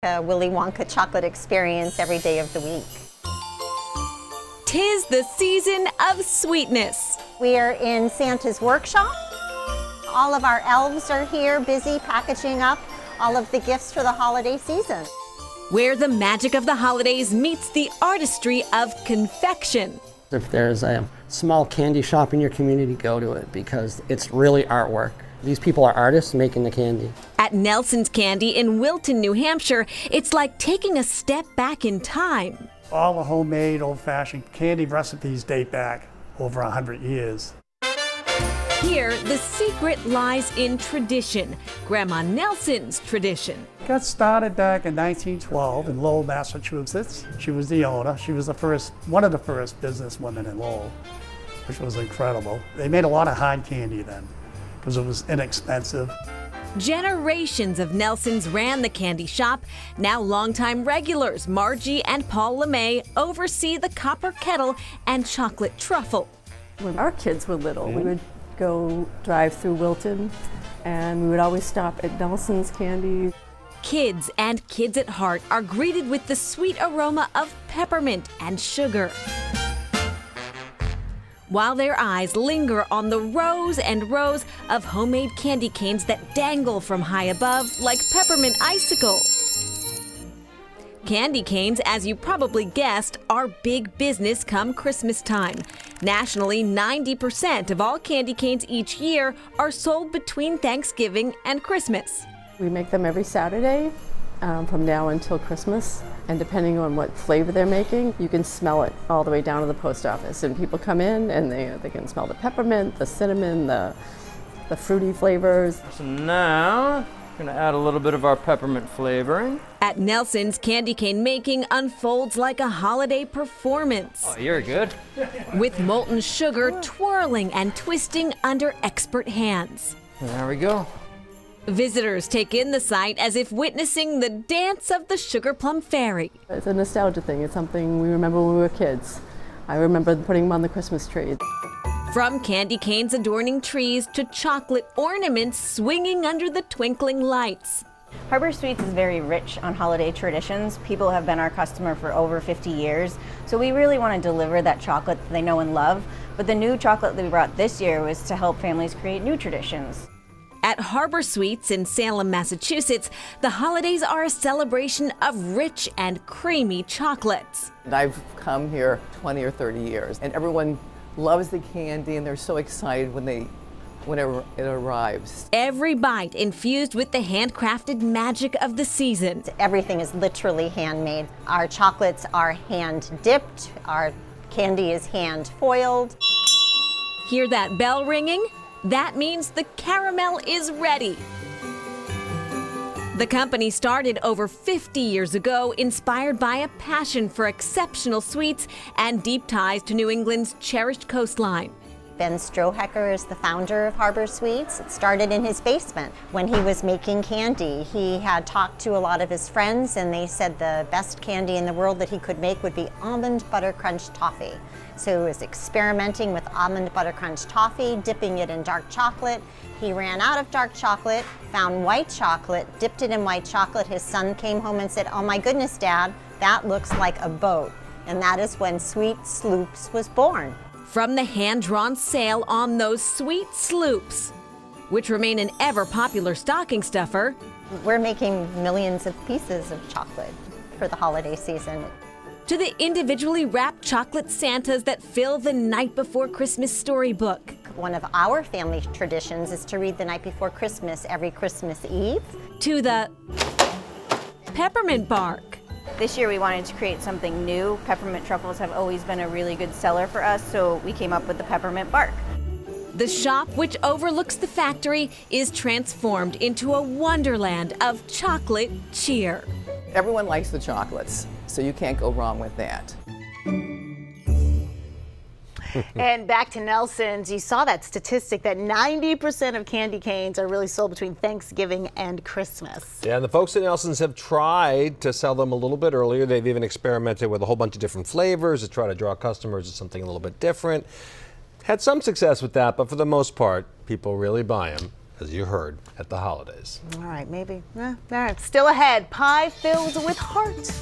A Willy Wonka chocolate experience every day of the week. 'Tis the season of sweetness. We are in Santa's workshop. All of our elves are here busy packaging up all of the gifts for the holiday season. Where the magic of the holidays meets the artistry of confection. If there's a small candy shop in your community, go to it because it's really artwork. These people are artists making the candy. At Nelson's Candy in Wilton, New Hampshire, it's like taking a step back in time. All the homemade, old-fashioned candy recipes date back over 100 years. Here, the secret lies in tradition, Grandma Nelson's tradition. Got started back in 1912 in Lowell, Massachusetts. She was the owner. She was one of the first businesswomen in Lowell, which was incredible. They made a lot of hard candy then because it was inexpensive. Generations of Nelsons ran the candy shop. Now longtime regulars Margie and Paul LeMay oversee the copper kettle and chocolate truffle. When our kids were little, we would go drive through Wilton and we would always stop at Nelson's Candy. Kids and kids at heart are greeted with the sweet aroma of peppermint and sugar, while their eyes linger on the rows and rows of homemade candy canes that dangle from high above like peppermint icicles. Candy canes, as you probably guessed, are big business come Christmas time. Nationally, 90% of all candy canes each year are sold between Thanksgiving and Christmas. We make them every Saturday from now until Christmas, and depending on what flavor they're making, you can smell it all the way down to the post office. And people come in and they can smell the peppermint, the cinnamon, the fruity flavors. So now, we're gonna add a little bit of our peppermint flavoring. At Nelson's, candy cane making unfolds like a holiday performance. Oh, you're good. With molten sugar twirling and twisting under expert hands. There we go. Visitors take in the sight as if witnessing the dance of the Sugar Plum Fairy. It's a nostalgia thing. It's something we remember when we were kids. I remember putting them on the Christmas tree. From candy canes adorning trees to chocolate ornaments swinging under the twinkling lights. Harbor Sweets is very rich on holiday traditions. People have been our customer for over 50 years, so we really want to deliver that chocolate that they know and love. But the new chocolate that we brought this year was to help families create new traditions. At Harbor Sweets in Salem, Massachusetts, the holidays are a celebration of rich and creamy chocolates. I've come here 20 or 30 years, and everyone loves the candy, and they're so excited whenever it arrives. Every bite infused with the handcrafted magic of the season. Everything is literally handmade. Our chocolates are hand dipped. Our candy is hand foiled. Hear that bell ringing? That means the caramel is ready. The company started over 50 years ago, inspired by a passion for exceptional sweets and deep ties to New England's cherished coastline. Ben Strohecker is the founder of Harbor Sweets. It started in his basement. When he was making candy, he had talked to a lot of his friends and they said the best candy in the world that he could make would be almond butter crunch toffee. So he was experimenting with almond butter crunch toffee, dipping it in dark chocolate. He ran out of dark chocolate, found white chocolate, dipped it in white chocolate. His son came home and said, "Oh my goodness, Dad, that looks like a boat." And that is when Sweet Sloops was born. From the hand-drawn sail on those sweet sloops, which remain an ever-popular stocking stuffer. We're making millions of pieces of chocolate for the holiday season. To the individually wrapped chocolate Santas that fill the night before Christmas storybook. One of our family traditions is to read the night before Christmas every Christmas Eve. To the peppermint bark. This year we wanted to create something new. Peppermint truffles have always been a really good seller for us, so we came up with the peppermint bark. The shop, which overlooks the factory, is transformed into a wonderland of chocolate cheer. Everyone likes the chocolates, so you can't go wrong with that. And back to Nelson's, you saw that statistic that 90% of candy canes are really sold between Thanksgiving and Christmas. Yeah, and the folks at Nelson's have tried to sell them a little bit earlier. They've even experimented with a whole bunch of different flavors to try to draw customers to something a little bit different. Had some success with that, but for the most part, people really buy them. as you heard, at the holidays. All right, maybe. All right, still ahead. Pie filled with heart.